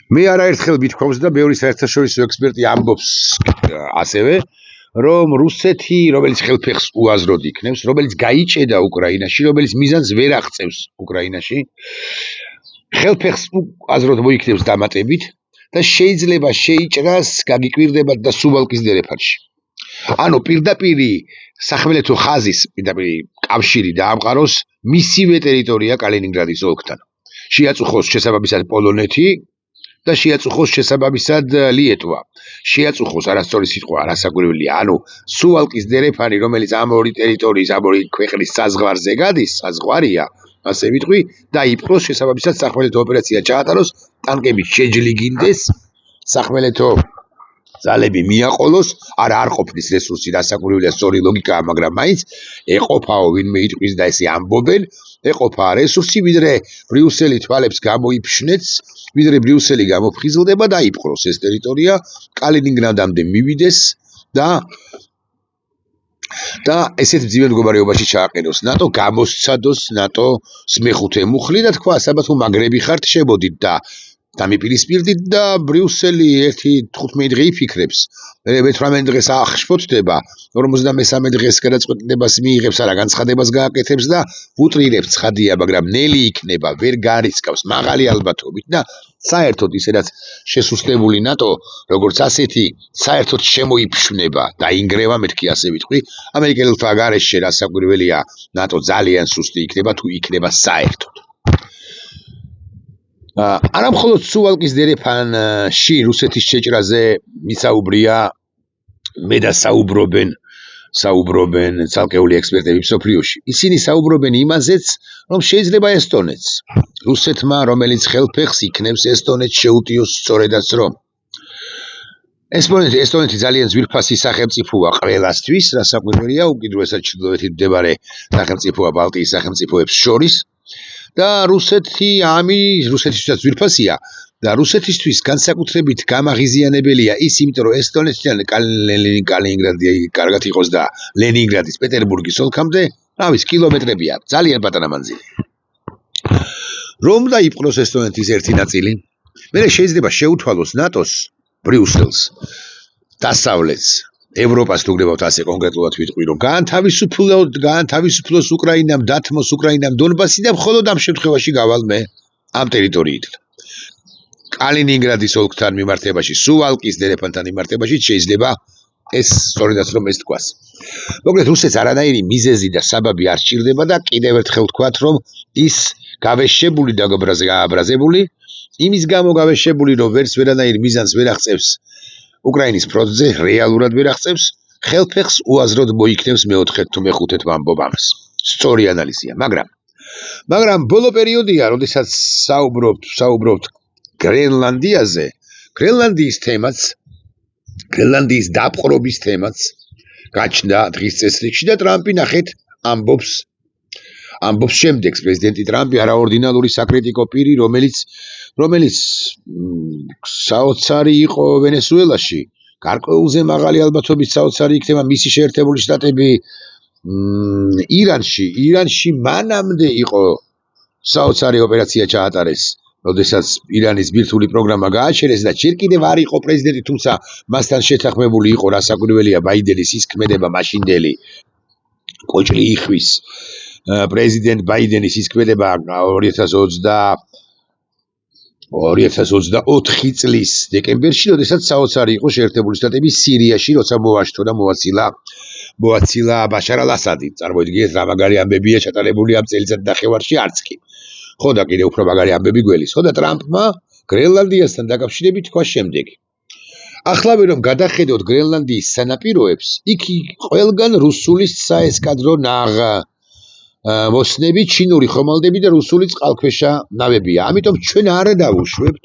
მე არაერთხელ ვითქვამს და ბევრი საერთაშორისო ექსპერტი ამბობს ასევე, რომ რუსეთი, რომელიც ხელფეხს უაზროდ იქნევს, რომელიც გაიჭედა უკრაინაში, რომელიც მიზანს ვერ აღწევს უკრაინაში, ხელფეხს უაზროდ მოიქნევს დამატებით და შეიძლება შეიჭრას გაგიკვირდებათ და სუვალკის დერეფანში. ანუ პირდაპირი სახმელეთო ხაზის პირდაპირი კავშირი დაამყაროს მისივე ტერიტორია კალინინგრადის ოლქთან. შეაწუხოს შესაბამისად პოლონეთი და შეაწუხოს შესაბამისად ლიეტვა. შეაწუხოს არასწორი სიტყვა, არასაკვირველია, ანუ სუვალკის დერეფანი, რომელიც ამ ორი ტერიტორიის, ამ ორი ქვეყნის საზღვარზე გადის, საზღვარია, ასე ვიტყვი, დაიპყროს შესაბამისად სახმელეთო ოპერაცია ჩაატაროს, ტანკები შეჯლიგინდეს, სახმელეთო ძალები მიაყოლოს, არ ყოფნის რესურსი, რასაკვირველია, სწორი ლოგიკაა, მაგრამ მაინც ეყოფაო ვინმე იტყვის და ესე ამბობენ, ეყოფა რესურსი, ვიდრე ბრიუსელი თვალებს გამოიფშნեց, ვიდრე ბრიუსელი გამოფხიზლდება და იპყროს ეს ტერიტორია, კალინინგრადამდე მივიდეს და ესეთ მძიმე მდგომარეობაში ჩააყენოს ნატო, გამოსცადოს ნატოს მეხუთე მუხლი და თქვა, საბა თუ მაგრები ხართ, შებოდით და დამიპირისპირდით და ბრიუსელი 15 დღე იფიქრებს, მე 18 დღეს აღშფოთდება, 53 დღეს გადაწყვეტილებას მიიღებს, არა განცხადებას გააკეთებს და უტრირებს ცხადია, მაგრამ ნელი იქნება, ვერ გარისკავს მაღალი ალბათობით და საერთოდ ისედაც შესუსტებული ნატო, როგორც ასეთი, საერთოდ შემოიფშვნება და ინგრევა, მეთქი ასე ვიტყვი, ამერიკელთა გარეშე რასაკვირველია, ნატო ძალიან სუსტი იქნება, თუ იქნება საერთოდ. არა მხოლოდ სუვალკის დერეფანში რუსეთის შეჭრაზე მისაუბრია, მე და საუბრობენ ცალკეული ექსპერტები მსოფლიოში. ისინი საუბრობენ იმაზეც, რომ შეიძლება ესტონეთს, რუსეთმა, რომელიც ხელფეხს იქნევს ესტონეთს შეუტიოს სწორედაც რომ. ესტონეთი ძალიან ძვირფასი სახელმწიფოა ყველასთვის, რასაკვირველია, უკიდურესად ჩრდილოეთით მდებარე სახელმწიფოა ბალტიის სახელმწიფოებს შორის. და რუსეთისთვისაც ძვირფასია და რუსეთისთვის განსაკუთრებით გამაღიზიანებელია ის, იმიტომ რომ ესტონეთიდან კალინინგრადი კარგად იყოს და ლენინგრადის პეტერბურგის ოლქამდე, რავის, კილომეტრებია, ძალიან პატარა მანძილი. რომ დაიპყროს ესტონეთის ერთი ნაწილი, მერე შეიძლება შეუთვალოს ნატოს ბრიუსელს, დასავლეთს, ევროპას თუ გნებავთ ასე კონკრეტულად ვიტყვი, რომ გაანთავისუფლოს უკრაინამ, დათმოს უკრაინამ დონბასი და მხოლოდ ამ შემთხვევაში გავალ მე ამ ტერიტორიიდან. კალინინგრადის ოლქთან მიმართებაში, სუვალკის დერეფანთან მიმართებაში შეიძლება ეს სწორედაც რომ ეს თქვას. მოკლედ რუსეთს არანაირი მიზეზი და საბაბი არ სჭირდება და კიდევ ერთხელ ვთქვათ, რომ ის გავეშებული და გააბრაზებული, იმის გამო გავეშებული, რომ ვერანაირ მიზანს ვერ აღწევს უკრაინის ფრონტზე, რეალურად ვერ აღწევს, ხელფეხს უაზროდ მოიქნევს მეოთხედ თუ მეხუთედ ვამბობ ამას. სწორი ანალიზია, მაგრამ ბოლო პერიოდია, როდესაც საუბრობთ გრენლანდიაზე, გრენლანდიის თემაც, გრენლანდიის დაპყრობის თემაც გაჩნდა დღის წესრიგში და ტრამპი ნახეთ ამბობს შემდეგს. პრეზიდენტი ტრამპი არაორდინალური საკრიტიკო პირი, რომელიც საოცარი იყო ვენესუელაში, გარკვეულზე მაღალი ალბათობით საოცარი იქნება მისი შეერთებული შტატები ირანში მანამდე იყო საოცარი ოპერაცია ჩაატარეს, როდესაც ირანის ბირთვული პროგრამა გააჩერეს და ჯერ კიდევ არ იყო პრეზიდენტი, თუმცა მასთან შეთანხმებული იყო, რასაკვირველია, ბაიდენის ის ქმედება მაშინდელი კოჭლი იხვის პრეზიდენტ ბაიდენის ის ქმედება 2024 წლის დეკემბერში, როდესაც საოცარი იყო შეერთებული შტატები სირიაში, როცა მოაშთო და მოაცილა ბაშარ ალ-ასადი. წარმოიდგინეთ, რა მაგარი ამბებია ჩატარებული ამ წელიწად ნახევარში, არც კი. ხო და კიდევ უფრო მაგარი ამბები გველის. ხო და ტრამპმა გრენლანდიასთან დაკავშირებით თქვა შემდეგი. ახლავე რომ გადახედოთ გრენლანდიის სანაპიროებს, იქ ყველგან რუსული საესკადრო მოსნები, ჩინური ხომალდები და რუსული წყალქვეშა ნავებია. ამიტომ ჩვენ არ დავუშვებთ,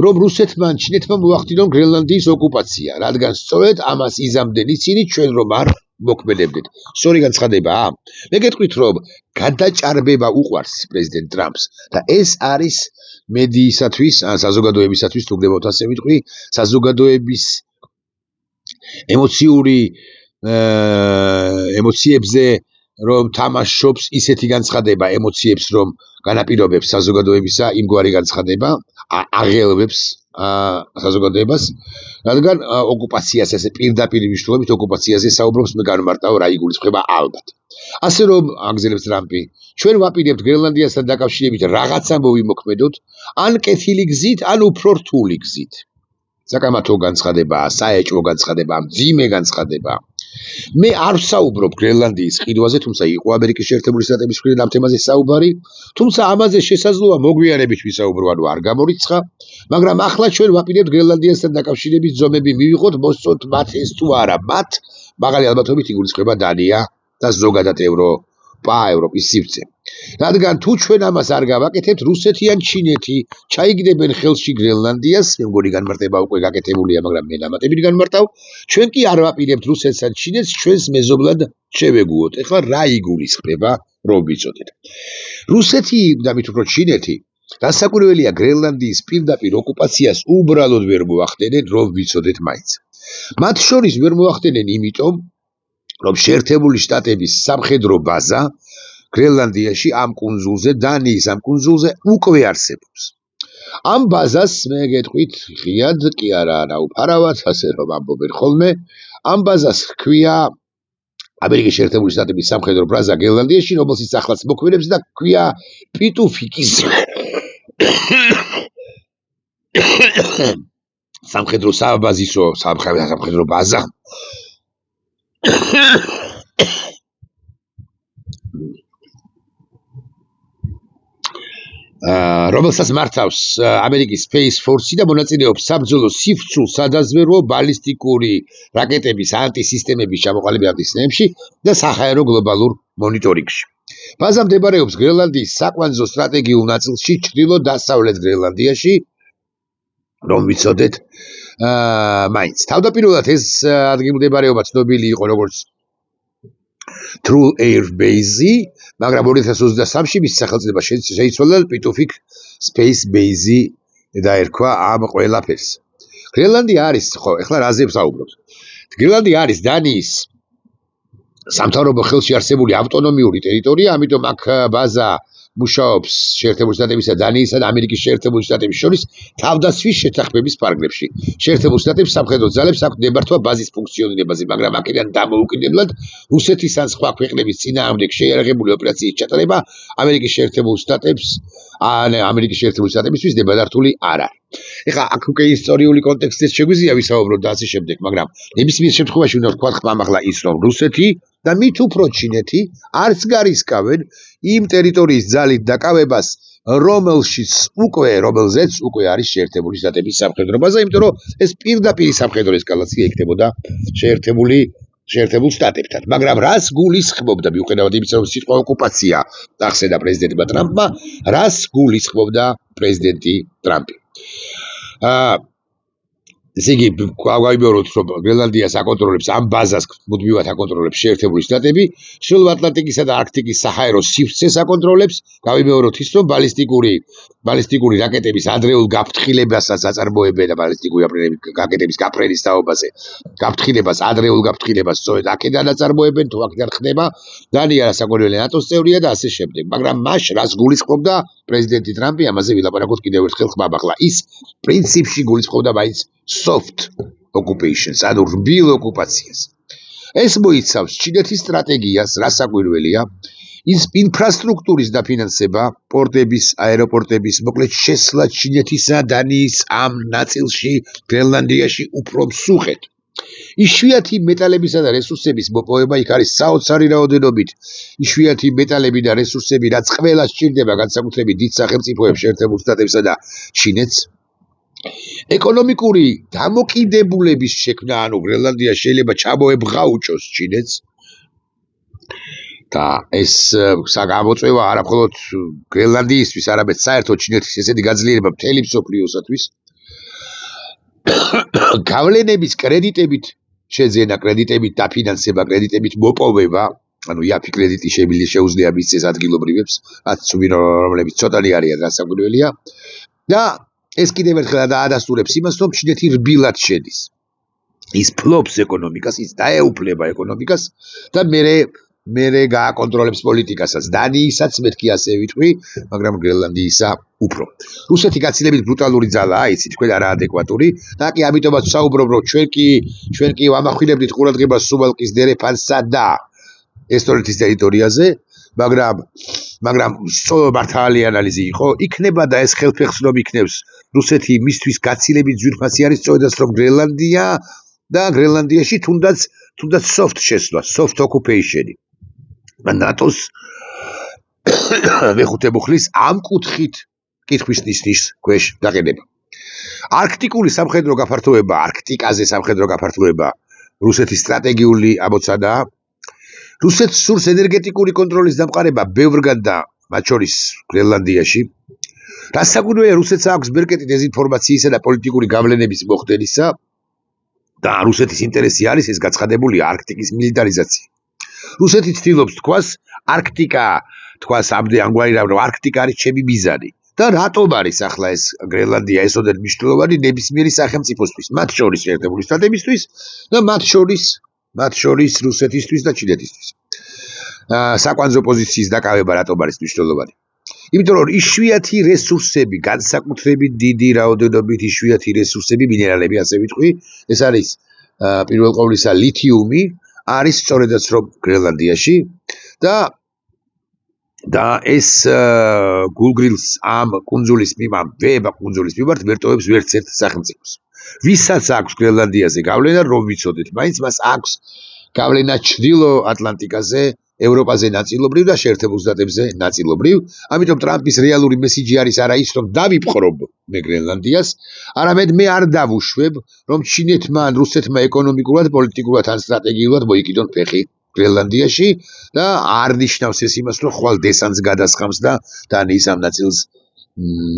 რომ რუსეთმა ან ჩინეთმა მოახდინონ გრენლანდიის ოკუპაცია, რადგან სწორედ ამას იზამდნენ ისინი, ჩვენ რომ არ მოქმედებდეთ. სწორი განცხადებაა. მე გეტყვით, რომ გადაჭარბება უყვარს პრეზიდენტ ტრამპს და ეს არის მედიისათვის, ან საზოგადოებისათვის, თუ გნებავთ ასე ვიტყვი, საზოგადოების ემოციებზე რომ თამაშობს ისეთი განცხადება ემოციებს, რომ განაპირობებს საზოგადოებისა იმგვარი განცხადება, აღელვებს საზოგადოებას, რადგან ოკუპაციას ესე პირდაპირ მნიშვნელობით ოკუპაციაზე საუბრობს, მე განმარტავ რა იგულისხმება ალბათ. ასე რომ აგზელებს ტრამპი, ჩვენ ვაპირებთ გრენლანდიასთან დაკავშირებით რაღაცა მოვიმოქმედოთ, ან კეთილი გზით, ან უფრო რთული გზით. საკამათო განცხადებაა, საეჭვო განცხადებაა, მძიმე განცხადებაა. მე არ ვსაუბრობ გრენლანდიის ყიდვაზე, თუმცა იყო ამერიკის შეერთებული შტატების მხრიდან ამ თემაზე საუბარი, თუმცა ამაზე შესაძლოა მოგვიანებით ვისაუბრო, ანუ არ გამორიცხა, მაგრამ ახლა ჩვენ ვაპირებთ გრენლანდიასთან დაკავშირებით ზომები მივიღოთ, მოსწონთ მათ ეს თუ არა, მათ მაღალი ალბათობით იგულისხმება დანია და ზოგადად ევროპის სივრცე. რადგან თუ ჩვენ ამას არ გავაკეთებთ, რუსეთი ან ჩინეთი ჩაიგდებენ ხელში გრენლანდიას, მე მგონი განმარტება უკვე გაკეთებულია, მაგრამ მე დამატებით განმარტავ, ჩვენ კი არ ვაპირებთ რუსეთს ან ჩინეთს, ჩვენს მეზობლად შევეგუოთ. ეხლა რა იგულისხმება, რომ ვიცოდეთ. რუსეთი და მით უფრო ჩინეთი დასაკვირველია გრენლანდიის პირდაპირ ოკუპაციას უბრალოდ ვერ მოახდენენ, რომ ვიცოდეთ მაინც. მათ შორის ვერ მოახდენენ იმიტომ, რომ შეერთებული შტატების სამხედრო ბაზა გრენლანდიაში ამ კუნძულზე, დანიის ამ კუნძულზე უკვე არსებობს. ამ ბაზას მე გეტყვით ღიად კი არა ნაუფარავად, ასე რომ ამბობენ ხოლმე, ამ ბაზას ჰქვია ამერიკის შეერთებული შტატების სამხედრო ბაზა გრენლანდიაში, რომელსაც ახლაც მოქმედებს და ჰქვია პიტუფიკის სამხედრო საბაზისო სამხედრო ბაზა. რომელსაც მართავს ამერიკის Space Force და მონაწილეობს საბრძოლო სივრცულ სადაზვერვო ბალისტიკური რაკეტების ანტისისტემების ჩამოყალიბების სისტემებში და საჰაერო გლობალურ მონიტორინგში. ბაზა მდებარეობს გრენლანდიის საკვანძო სტრატეგიულ ნაწილში, ჩრდილო-დასავლეთ გრენლანდიაში, რომ ვიცოდეთ, მაინც. თავდაპირველად ეს ადგილმდებარეობა ცნობილი იყო როგორც True Air Base, მაგრამ 2023-ში მის სახელწოდება შეიცვალა პიტუფიკ Space Base დაერქვა ამ ყველაფერს. გრენლანდია არის, ხო, ეხლა რაზე ვსაუბრობთ? გრენლანდია არის დანიის სამთავრობო ხელში არსებული ავტონომიური ტერიტორია, ამიტომ აქ ბაზა მუშაობს შეერთებული შტატებისა, დანიისა და ამერიკის შეერთებული შტატების შორის თავდაცვის შეთანხმების პარაგრაფში. შეერთებული შტატების სამხედრო ძალებს აქვთ ნებართვა ბაზის ფუნქციონირებაზე, მაგრამ აქედან დამოუკიდებლად რუსეთის ან სხვა ქვეყნების წინააღმდეგ შეიარაღებული ოპერაციის ჩატარება ამერიკის შეერთებულ შტატებისთვის ნებადართული არ არის. ეხლა აქ უკვე ისტორიული კონტექსტიც შეგვიძლია ვისაუბროთ და ასე შემდეგ, მაგრამ ნებისმიერ შემთხვევაში უნდა ვთქვათ ხმამ ახლა ის, რომ რუსეთი და მით უფრო ჩინეთი არც გარისკავენ იმ ტერიტორიის ძალით დაკავებას, რომელზეც უკვე არის შეერთებული შტატების სამხედრო ბაზა, იმიტომ რომ ეს პირდაპირ სამხედრო ესკალაცია იქნებოდა შეერთებულ შტატებთან. მაგრამ რას გულისხმობდა, მიუხედავად იმისა, რომ სიტყვა ოკუპაცია ახსენა პრეზიდენტმა ტრამპმა, რას გულისხმობდა პრეზიდენტი ტრამპი? ესე იგი, გავიმეოროთ, რომ გრენლანდიას აკონტროლებს ამ ბაზას მუდმივად აკონტროლებს შეერთებული შტატები, ჩრდილო ატლანტიკისა და არქტიკის საჰაერო სივრცეს აკონტროლებს, გავიმეოროთ ის, რომ ბალისტიკური რაკეტების ადრეულ გაფრთხილებასაც აწარმოებენ და ბალისტიკური რაკეტების გაფრენის თაობაზე ადრეულ გაფრთხილებას სწორედ აქედან აწარმოებენ, თუ აქედან ხდება, დანია რასაკვირველია ნატოს წევრია და ასე შემდეგ. მაგრამ მას რას გულისხმობდა პრეზიდენტი ტრამპი, ამაზე ვილაპარაკოთ კიდევ ერთხელ ხმამ ახლა. ის პრინციპში გულისხმობდა მაინც soft occupations, ანუ რბილ ოკუპაციას. ეს მოიცავს ჩინეთის სტრატეგიას, რასაკვირველია, ის ინფრასტრუქტურის დაფინანსება, პორტების, აეროპორტების, მოკლედ შესვლა ჩინეთისა დანიის ამ ნაწილში, გრენლანდიაში უფრო მსუხეთ. იშვიათი მეტალებისა და რესურსების მოპოვება იქ არის საოცარი რაოდენობით. იშვიათი მეტალები და რესურსები, რაც ყველა სჭირდება განსაკუთრებით დიდ სახელმწიფოებს, შეერთებულ შტატებსა და ჩინეთს. ეკონომიკური დამოკიდებულების შექმნა, ანუ გრენლანდია შეიძლება ჩამოებღაუჭოს ჩინეთს და ეს გამოწვევა არა მხოლოდ გრენლანდიისთვის, არამედ საერთოდ ჩინეთის ესეთი გაძლიერება მთელი მსოფლიოსათვის. გავლენების კრედიტებით შეძენა, კრედიტებით დაფინანსება, კრედიტებით მოპოვება, ანუ იაფი კრედიტი შეუძლია მისცეს ადგილობრივებს, რომლებიც ცოტანი არიან, რასაკვირველია და ეს კიდევ ერთხელ დაადასტურებს იმას, რომ ჩინეთი რბილად შედის. ის ფლობს ეკონომიკას, ის დაეუფლება ეკონომიკას და მერე მერე გააკონტროლებს პოლიტიკასაც. დანიისაც მეთქი ასე ვიტყვი, მაგრამ გრენლანდიისა უფრო. რუსეთი გაცილებით ბრუტალური ძალაა, იცით, თქვენ არაადეკვატური. და კი ამიტომაც საუბრობ, რომ ჩვენ კი ვამახვილებდით ყურადღებას სუბალკის დერეფანსა და ესტონეთის ტერიტორიაზე, მაგრამ მართალი ანალიზი იყო, იქნება და ეს ხელფეხსრობ იქნებს რუსეთი მისთვის გაცილებით ძვირფასი არის სწორედაც რომ გრენლანდია და გრენლანდიაში თუნდაც soft შესვლა, soft occupation-ი. ნატოს მეხუთე მუხლის ამ კუთხით კითხვის ნიშნის ქვეშ დაყენება. არქტიკული სამხედრო გაფართოება, არქტიკაზე სამხედრო გაფართოება რუსეთის სტრატეგიული ამოცანაა. რუსეთს სურს ენერგეტიკური კონტროლის დამყარება ბევრგან და მათ შორის გრენლანდიაში. რასაკვირველია, რუსეთს აქვს ბერკეტი დეზინფორმაციისა და პოლიტიკური გავლენების მოხდენისა და რუსეთის ინტერესი არის ეს გაცხადებული არქტიკის მილიტარიზაცია. რუსეთი ცდილობს თქვას არქტიკა, თქვას ამგვარი რომ არქტიკა არის ჩემი მიზანი. და რატომ არის ახლა ეს გრენლანდია ესოდეთ მნიშვნელოვანი ნებისმიერი სახელმწიფოსთვის, მათ შორის ერთებული შტატებისთვის და მათ შორის რუსეთისთვის და ჩინეთისთვის. საკვანძო პოზიციის დაკავება რატომ არის მნიშვნელოვანი? იმიტომ რომ იშვიათი რესურსები, განსაკუთრებით დიდი რაოდენობით იშვიათი რესურსები, მინერალები ასე ვიტყვი, ეს არის პირველ ყოვლისა ლითიუმი, არის სწორედაც რომ გრენლანდიაში და ეს გულგრილს ამ კუნძულის მიმართ ვერტოვებს ვერც ერთ სახელმწიფოს. ვისაც აქვს გრენლანდიაზე გავლენა, რომ ვიცოდეთ, მაინც მას აქვს გავლენა ჩრდილო ატლანტიკაზე, ევროპაზე ნაწილობრივ და შეერთებულ შტატებზე ნაწილობრივ. ამიტომ ტრამპის რეალური მესიჯი არის არა ის, რომ დავიპყრობ მე გრენლანდიას, არამედ მე არ დავუშვებ, რომ ჩინეთმა ან რუსეთმა ეკონომიკურად, პოლიტიკურად ან სტრატეგიულად მოიკიდონ ფეხი გრენლანდიაში და არ ნიშნავს ეს იმას, რომ ხვალ დესანტს გადასხამს და დანიის ამ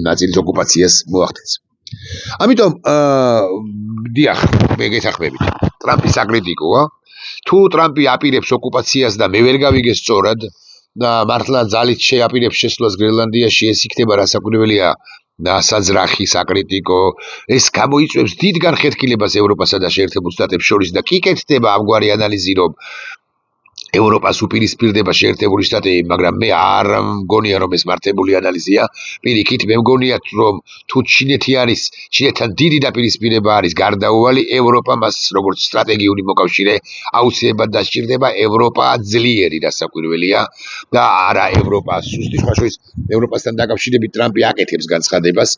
ნაწილის ოკუპაციას მოახდენს. ამიტომ დიახ, მე გეთახმებით. ტრამპი საკრიტიკოა. თუ ტრამპი აპირებს ოკუპაციას და მე ვერ გავიგე სწორად და მართლა ძალით შეაპირებს შესვლას გრენლანდიაში, ეს იქნება რასაკვირველია დასაძრახი საკრიტიკო. ეს გამოიწვევს დიდ განხეთქილებას ევროპასა და შეერთებულ შტატებს შორის და კი კეთდება ამგვარი ანალიზი, რომ ევროპას უპირისპირდება შეერთებული შტატები, მაგრამ მე არ მგონია რომ ეს მართებული ანალიზია. პირიქით, მე მგონია რომ თუ ჩინეთი არის, ჩინეთთან დიდი დაპირისპირება არის გარდაუვალი, ევროპა მას როგორც სტრატეგიული მოკავშირე აუცილებლად დასჭირდება. ევროპა ძლიერი დასაკვირველია და არა ევროპა სუსტი. სხვა შორის ევროპასთან დაკავშირებით ტრამპი აკეთებს განცხადებას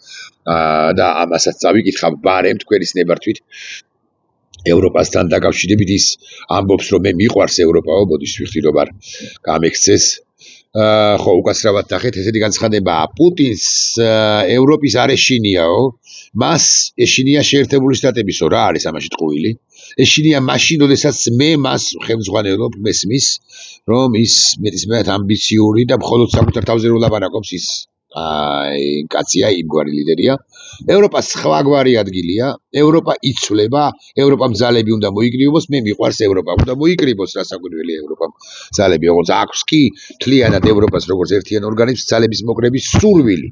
და ამასაც წავიკითხავ ბარემ თქვენის ნებართვით. ევროპასთან დაკავშირებით ის ამბობს, რომ მე მიყვარს ევროპაო, ბოდიშ ვიხდი რომ არ გამექცეს. ხო, უკაცრავად ნახეთ, ესეთი განცხადებაა. პუტინს ევროპის არ ეშინიაო, მას ეშინია შეერთებული შტატებისო, რა არის ამაში ტყუილი? ეშინია მაშინ, როდესაც მე მას ხელმძღვანელობ, მესმის, რომ ის მეტისმეტად ამბიციური და მხოლოდ საკუთარ თავზე რო ლაპარაკობს ის კაცია, იმგვარი ლიდერია. ევროპა სხვაგვარი ადგილია, ევროპა იცვლება, ევროპამ ძალები უნდა მოიკრიბოს, მე მიყვარს ევროპა, უნდა მოიკრიბოს რასაკვირველია ევროპამ ძალები, როგორც აქვს კი მთლიანად ევროპას როგორც ერთიან ორგანიზმს ძალების მოკრების სურვილი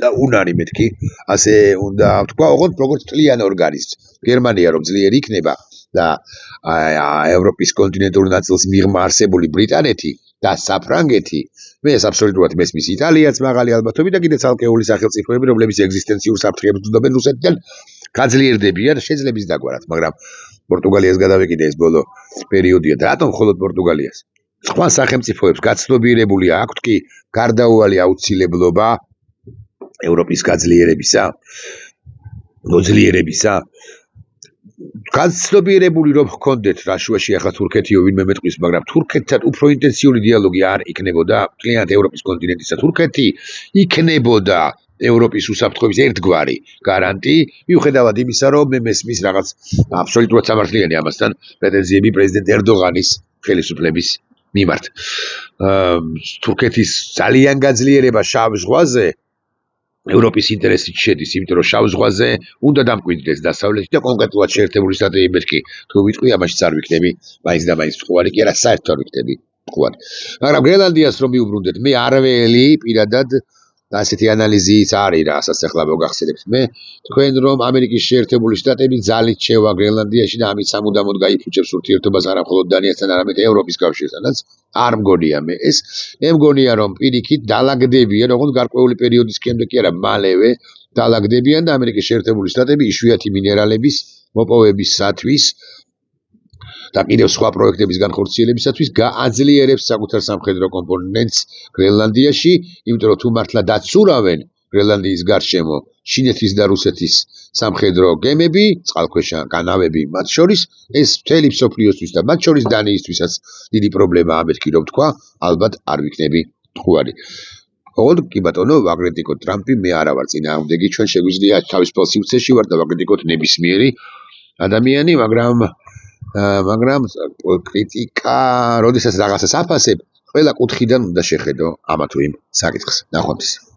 და უნარი მეთქი, ასე უნდა თქვა, როგორც მთლიან ორგანიზმს. გერმანია რომ ძლიერი იქნება და ევროპის კონტინენტურ ნაწილს მიღმა არსებული ბრიტანეთი და საფრანგეთი, მე ეს აბსოლუტურად მესმის. იტალიაც მაღალი ალბათობით და კიდე ცალკეული სახელმწიფოები, რომლებიც ეგზისტენციურ საფრთხეებს ვძლებენ რუსეთიდან, გაძლიერდებიან შეძლების დაგვარად, მაგრამ პორტუგალიას გადავეკიდე, ეს ბოლო პერიოდია. რატომ მხოლოდ პორტუგალიას? სხვა სახელმწიფოებს გაცნობიერებული აქვთ კი გარდაუვალი აუცილებლობა ევროპის გაძლიერებისა. გაცნობიერებული რომ ჰქონდეთ რაშუაში ახლა თურქეთიო ვინმე მეტყვის, მაგრამ თურქეთთან უფრო ინტენსიური დიალოგი არ იქნებოდა მთლიანად ევროპის კონტინენტისა. თურქეთი იქნებოდა ევროპის უსაფრთხოების ერთგვარი გარანტი, მიუხედავად იმისა, რომ მე მესმის რაღაც აბსოლუტურად სამართლიანი ამასთან პრეტენზიები პრეზიდენტ ერდოღანის ხელისუფლების მიმართ. თურქეთის ძალიან გაძლიერება შავ ზღვაზე ევროპის ინტერესით შედის, იმიტომ რომ შავ ზღვაზე უნდა დამკვიდრდეს დასავლეთი და კონკრეტულად შეერთებული შტატები მეთქი. თუ ვიტყვი, ამაშიც არ ვიქნები მაინც და მაინც მყუარი, კი არა, საერთოდ არ ვიქნები მყუარი. მაგრამ გრენლანდიას რომ მიუბრუნდეთ, მე არველი პირადად და ასეთი ანალიზიც არის რა, ასაც ახლა მოგახსენებთ. მე თქვენ რომ ამერიკის შეერთებული შტატები ძალით შევა გრენლანდიაში და ამით სამუდამოდ გაიფუჭებს ურთიერთობას არა მხოლოდ დანიასთან, არამედ ევროპის კავშირთანაც, არ მგონია მე ეს. მე მგონია რომ პირიქით დალაგდებიან, ოღონდ გარკვეული პერიოდის შემდეგ კი არა, მალევე დალაგდებიან და ამერიკის შეერთებული შტატები იშვიათი მინერალების მოპოვებისათვის და კიდევ სხვა პროექტების განხორციელებისათვის გააძლიერებს საკუთარ სამხედრო კომპონენტს გრენლანდიაში, იმიტომ რომ თუ მართლა დაცურავენ გრენლანდიის გარშემო ჩინეთის და რუსეთის სამხედრო გემები, წყალქვეშა განავები მათ შორის, ეს მთელი მსოფლიოსთვის და მათ შორის დანიისთვისაც დიდი პრობლემაა, მეთქი რომ თქვა, ალბათ არ ვიქნები თქვარი. ოღონდ კი ბატონო, ვაკრიტიკოთ ტრამპი, მე არა ვარ წინააღმდეგი, ჩვენ შეგვიძლია თავისუფალ სივრცეში ვარ და ვაკრიტიკოთ ნებისმიერი ადამიანი, მაგრამ კრიტიკა, როდესაც რაღაცას აფასებ, ყველა კუთხიდან უნდა შეხედო ამა თუ იმ საკითხს. ნახვამდის.